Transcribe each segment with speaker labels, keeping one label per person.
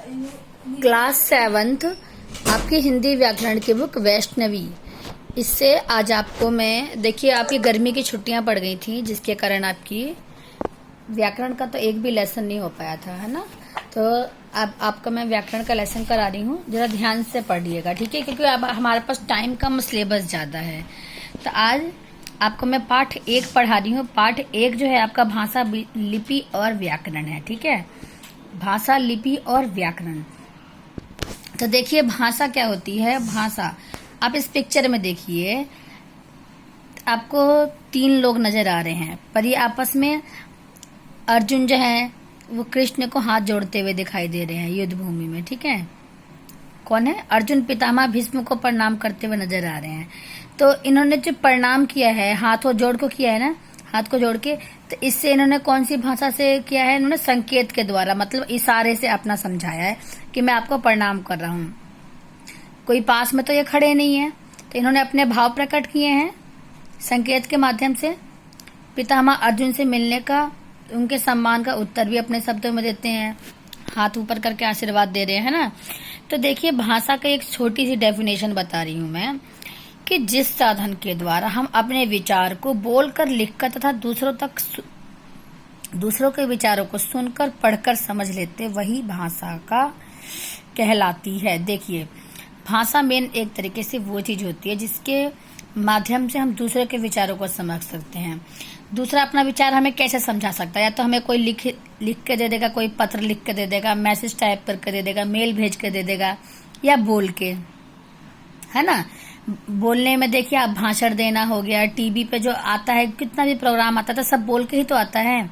Speaker 1: Class 7th आपकी हिंदी व्याकरण की बुक वैष्णवी। इससे आज आपको मैं देखिए, आपकी गर्मी की छुट्टियां पड़ गई थी, जिसके कारण आपकी व्याकरण का तो एक भी लेसन नहीं हो पाया था, है ना। तो अब आपका मैं व्याकरण का लेसन करा रही हूँ, जरा ध्यान से पढ़िएगा, ठीक है, क्योंकि अब हमारे पास टाइम कम, सिलेबस ज्यादा है। तो आज आपको मैं पाठ 1 पढ़ा रही हूँ। पाठ 1 जो है आपका भाषा, लिपि और व्याकरण है, ठीक है। भाषा, लिपि और व्याकरण। तो देखिए भाषा क्या होती है। भाषा, आप इस पिक्चर में देखिए, आपको 3 लोग नजर आ रहे हैं, पर ये आपस में अर्जुन जो है वो कृष्ण को हाथ जोड़ते हुए दिखाई दे रहे हैं युद्ध भूमि में, ठीक है। कौन है? अर्जुन पितामह भीष्म को प्रणाम करते हुए नजर आ रहे हैं। तो इन्होंने जो प्रणाम किया है, हाथों जोड़ को किया है ना, हाथ को जोड़ के, तो इससे इन्होंने कौन सी भाषा से किया है? इन्होंने संकेत के द्वारा, मतलब इशारे से अपना समझाया है कि मैं आपको प्रणाम कर रहा हूँ। कोई पास में तो ये खड़े नहीं है, तो इन्होंने अपने भाव प्रकट किए हैं संकेत के माध्यम से। पितामह अर्जुन से मिलने का, उनके सम्मान का उत्तर भी अपने शब्दों में देते हैं, हाथ ऊपर करके आशीर्वाद दे रहे हैं ना। तो देखिए भाषा का एक छोटी सी डेफिनेशन बता रही हूँ मैं, कि जिस साधन के द्वारा हम अपने विचार को बोलकर, लिखकर तथा दूसरों के विचारों को सुनकर, पढ़कर समझ लेते, वही भाषा का कहलाती है। देखिए भाषा मेन एक तरीके से वो चीज होती है जिसके माध्यम से हम दूसरे के विचारों को समझ सकते हैं। दूसरा अपना विचार हमें कैसे समझा सकता है? या तो हमें कोई लिख के दे देगा, कोई पत्र लिख के दे देगा, मैसेज टाइप करके दे देगा, मेल भेज के दे देगा, या बोल के, है ना। बोलने में देखिए, आप भाषण देना हो गया, टीवी पे जो आता है, कितना भी प्रोग्राम आता था, सब बोल के ही तो आता है।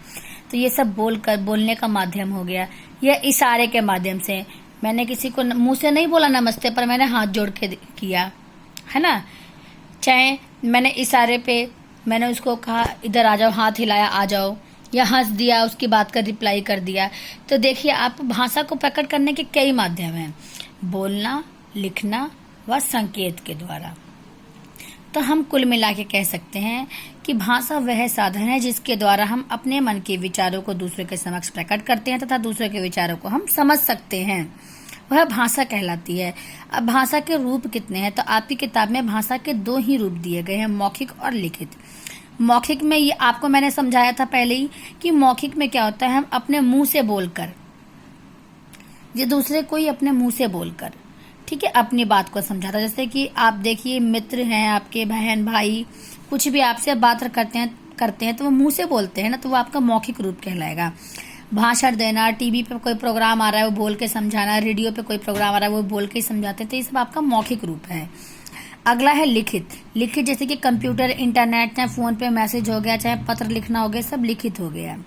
Speaker 1: तो ये सब बोलने का माध्यम हो गया। या इशारे के माध्यम से, मैंने किसी को मुंह से नहीं बोला नमस्ते, पर मैंने हाथ जोड़ के किया, है ना। चाहे मैंने इशारे पे मैंने उसको कहा इधर आ जाओ, हाथ हिलाया आ जाओ, या हंस दिया, उसकी बात का रिप्लाई कर दिया। तो देखिए आप, भाषा को प्रकट करने के कई माध्यम हैं, बोलना, लिखना व संकेत के द्वारा। तो हम कुल मिला के कह सकते हैं कि भाषा वह साधन है जिसके द्वारा हम अपने मन के विचारों को दूसरे के समक्ष प्रकट करते हैं तथा दूसरे के विचारों को हम समझ सकते हैं, वह भाषा कहलाती है। अब भाषा के रूप कितने हैं? तो आपकी किताब में भाषा के 2 ही रूप दिए गए हैं, मौखिक और लिखित। मौखिक में ये आपको मैंने समझाया था पहले ही कि मौखिक में क्या होता है, हम अपने मुंह से बोलकर, ये दूसरे को ही अपने मुंह से बोलकर, ठीक है, अपनी बात को समझाता। जैसे कि आप देखिए, मित्र हैं आपके, बहन भाई, कुछ भी आपसे बात करते हैं तो वो मुंह से बोलते हैं ना, तो वो आपका मौखिक रूप कहलाएगा। भाषण देना, टीवी पे कोई प्रोग्राम आ रहा है वो बोल के समझाना, रेडियो पे कोई प्रोग्राम आ रहा है वो बोल के समझाते हैं, तो ये सब आपका मौखिक रूप है। अगला है लिखित। लिखित जैसे कि कंप्यूटर, इंटरनेट, चाहे फोन पे मैसेज हो गया, चाहे पत्र लिखना हो गया, सब लिखित हो गया,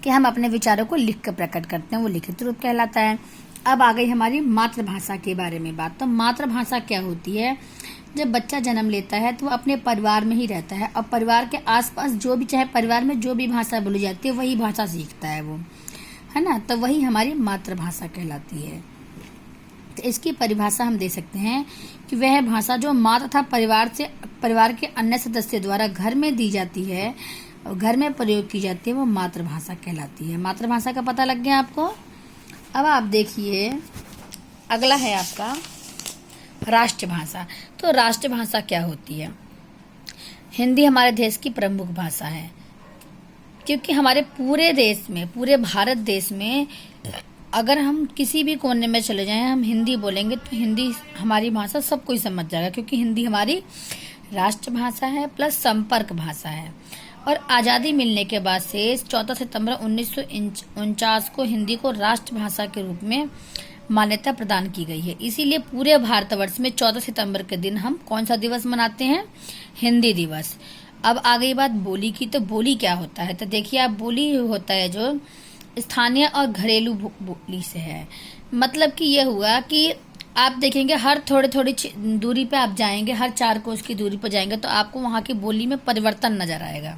Speaker 1: कि हम अपने विचारों को लिख कर प्रकट करते हैं, वो लिखित रूप कहलाता है। अब आ गई हमारी मातृभाषा के बारे में बात। तो मातृभाषा क्या होती है? जब बच्चा जन्म लेता है तो वो अपने परिवार में ही रहता है, और परिवार के आसपास जो भी, चाहे परिवार में जो भी भाषा बोली जाती है वही भाषा सीखता है वो, है ना। तो वही हमारी मातृभाषा कहलाती है। तो इसकी परिभाषा हम दे सकते हैं कि वह भाषा जो माँ तथा परिवार के अन्य सदस्य द्वारा घर में दी जाती है और घर में प्रयोग की जाती है, वो मातृभाषा कहलाती है। मातृभाषा का पता लग गया आपको। अब आप देखिए, अगला है आपका राष्ट्रभाषा। तो राष्ट्रभाषा क्या होती है? हिंदी हमारे देश की प्रमुख भाषा है, क्योंकि हमारे पूरे देश में, पूरे भारत देश में, अगर हम किसी भी कोने में चले जाएं, हम हिंदी बोलेंगे तो हिंदी हमारी भाषा सब कोई समझ जाएगा, क्योंकि हिंदी हमारी राष्ट्रभाषा है प्लस संपर्क भाषा है। और आज़ादी मिलने के बाद से 14 सितंबर 1949 को हिंदी को राष्ट्रभाषा के रूप में मान्यता प्रदान की गई है। इसीलिए पूरे भारतवर्ष में 14 सितंबर के दिन हम कौन सा दिवस मनाते हैं? हिंदी दिवस। अब आ गई बात बोली की। तो बोली क्या होता है? तो देखिए आप, बोली होता है जो स्थानीय और घरेलू बोली से है। मतलब कि ये हुआ कि आप देखेंगे हर थोड़ी दूरी पे आप जाएंगे, हर 4 कोस की दूरी पर जाएंगे, तो आपको वहां की बोली में परिवर्तन नजर आएगा,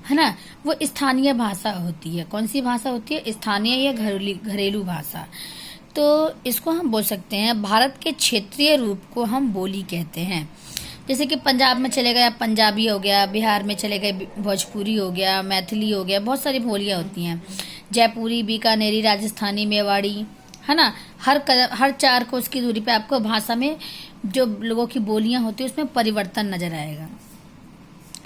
Speaker 1: है ना। वो स्थानीय भाषा होती है। कौन सी भाषा होती है? स्थानीय या घरेलू भाषा। तो इसको हम बोल सकते हैं, भारत के क्षेत्रीय रूप को हम बोली कहते हैं। जैसे कि पंजाब में चले गए पंजाबी हो गया, बिहार में चले गए भोजपुरी हो गया, मैथिली हो गया, बहुत सारी बोलियां होती हैं। जयपुरी, बीकानेरी, राजस्थानी, मेवाड़ी, है ना। हर 4 कोस की दूरी पे आपको भाषा में जो लोगों की बोलियां होती है उसमें परिवर्तन नजर आएगा।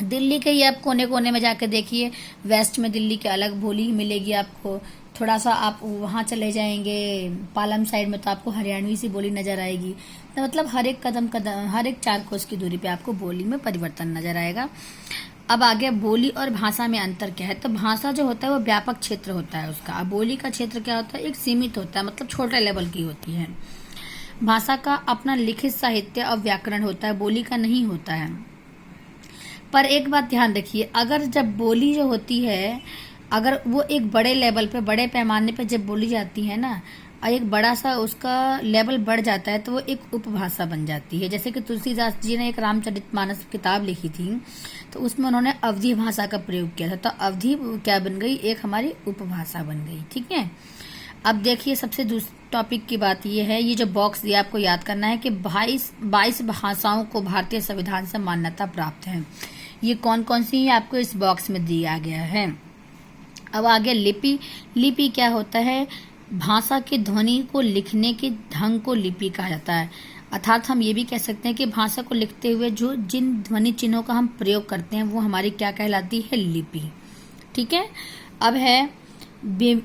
Speaker 1: दिल्ली के ही आप कोने कोने में जाके देखिए, वेस्ट में दिल्ली के अलग बोली मिलेगी आपको। थोड़ा सा आप वहां चले जाएंगे पालम साइड में तो आपको हरियाणवी सी बोली नजर आएगी। तो मतलब हर एक कदम हर एक 4 कोस की दूरी पे आपको बोली में परिवर्तन नजर आएगा। अब आगे बोली और भाषा में अंतर क्या है। तो भाषा जो होता है वो व्यापक क्षेत्र होता है उसका। अब बोली का क्षेत्र क्या होता है, एक सीमित होता है, मतलब छोटे लेवल की होती है। भाषा का अपना लिखित साहित्य और व्याकरण होता है, बोली का नहीं होता है। पर एक बात ध्यान रखिए, अगर जब बोली जो होती है, अगर वो एक बड़े लेवल पे, बड़े पैमाने पे जब बोली जाती है ना, और एक बड़ा सा उसका लेवल बढ़ जाता है तो वो एक उपभाषा बन जाती है। जैसे कि तुलसीदास जी ने एक रामचरितमानस किताब लिखी थी तो उसमें उन्होंने अवधी भाषा का प्रयोग किया था, तो अवधी क्या बन गई, एक हमारी उपभाषा बन गई। ठीक है। अब देखिए सबसे टॉपिक की बात ये है, ये जो बॉक्स दिया आपको याद करना है कि 22 भाषाओं को भारतीय संविधान से मान्यता प्राप्त है। ये कौन कौन सी है आपको इस बॉक्स में दिया गया है। अब आगे लिपि। लिपि क्या होता है, भाषा की ध्वनि को लिखने के ढंग को लिपि कहा जाता है। अर्थात हम ये भी कह सकते हैं कि भाषा को लिखते हुए जो जिन ध्वनि चिन्हों का हम प्रयोग करते हैं वो हमारी क्या कहलाती है, लिपि। ठीक है। अब है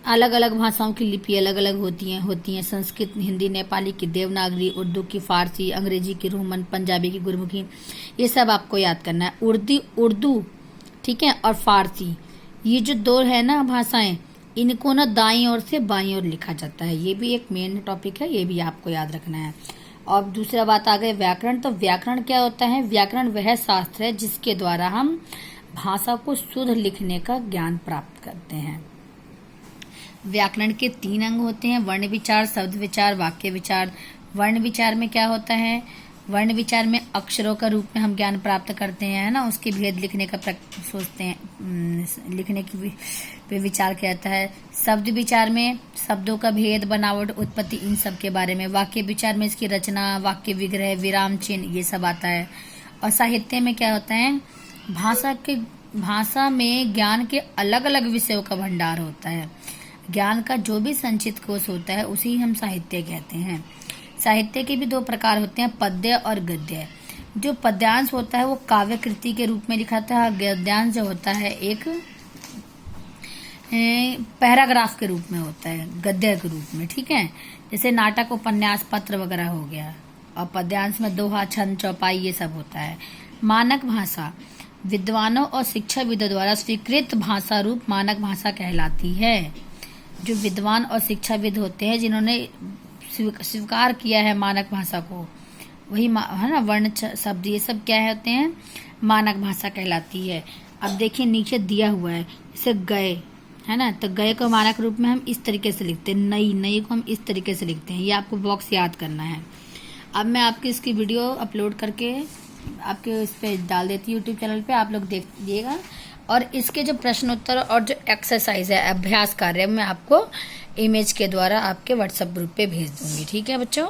Speaker 1: अलग अलग भाषाओं की लिपि अलग अलग होती हैं। संस्कृत, हिंदी, नेपाली की देवनागरी, उर्दू की फारसी, अंग्रेजी की रोमन, पंजाबी की गुरमुखी, ये सब आपको याद करना है। उर्दू ठीक है, और फारसी, ये जो 2 है ना भाषाएं, इनको ना दाईं ओर से बाईं ओर लिखा जाता है। ये भी एक मेन टॉपिक है, ये भी आपको याद रखना है। और दूसरा बात आ गई व्याकरण। तो व्याकरण क्या होता है, व्याकरण वह शास्त्र है जिसके द्वारा हम भाषा को शुद्ध लिखने का ज्ञान प्राप्त करते हैं। व्याकरण के 3 अंग होते हैं, वर्ण विचार, शब्द विचार, वाक्य विचार। वर्ण विचार में क्या होता है, वर्ण विचार में अक्षरों का रूप में हम ज्ञान प्राप्त करते हैं, है ना, उसके भेद लिखने का सोचते हैं, लिखने की पे विचार किया जाता है। शब्द विचार में शब्दों का भेद, बनावट, उत्पत्ति, इन सब के बारे में। वाक्य विचार में इसकी रचना, वाक्य विग्रह, विराम चिन्ह, ये सब आता है। और साहित्य में क्या होता है, भाषा में ज्ञान के अलग अलग विषयों का भंडार होता है। ज्ञान का जो भी संचित कोश होता है उसी हम साहित्य कहते हैं। साहित्य के भी 2 प्रकार होते हैं, पद्य और गद्य। जो पद्यांश होता है वो काव्य कृति के रूप में लिखा जाता है, गद्यांश जो होता है एक पैराग्राफ के रूप में होता है, गद्य के रूप में। ठीक है। जैसे नाटक, उपन्यास, पत्र वगैरह हो गया। और पद्यांश में दोहा, छंद, चौपाई, ये सब होता है। मानक भाषा विद्वानों और शिक्षाविदों द्वारा स्वीकृत भाषा रूप मानक भाषा कहलाती है। जो विद्वान और शिक्षाविद होते हैं जिन्होंने स्वीकार किया है मानक भाषा को, वही है ना, वर्ण शब्द ये सब क्या होते हैं, मानक भाषा कहलाती है। अब देखिए नीचे दिया हुआ है, जैसे गए, है ना, तो गए को मानक रूप में हम इस तरीके से लिखते हैं, नई को हम इस तरीके से लिखते हैं। ये आपको बॉक्स याद करना है। अब मैं आपकी इसकी वीडियो अपलोड करके आपके इस पे डाल देती हूँ यूट्यूब चैनल पे, आप लोग देख लीजिएगा। और इसके जो प्रश्न उत्तर और जो एक्सरसाइज है, अभ्यास कार्य, मैं आपको इमेज के द्वारा आपके व्हाट्सएप ग्रुप पे भेज दूंगी। ठीक है बच्चों।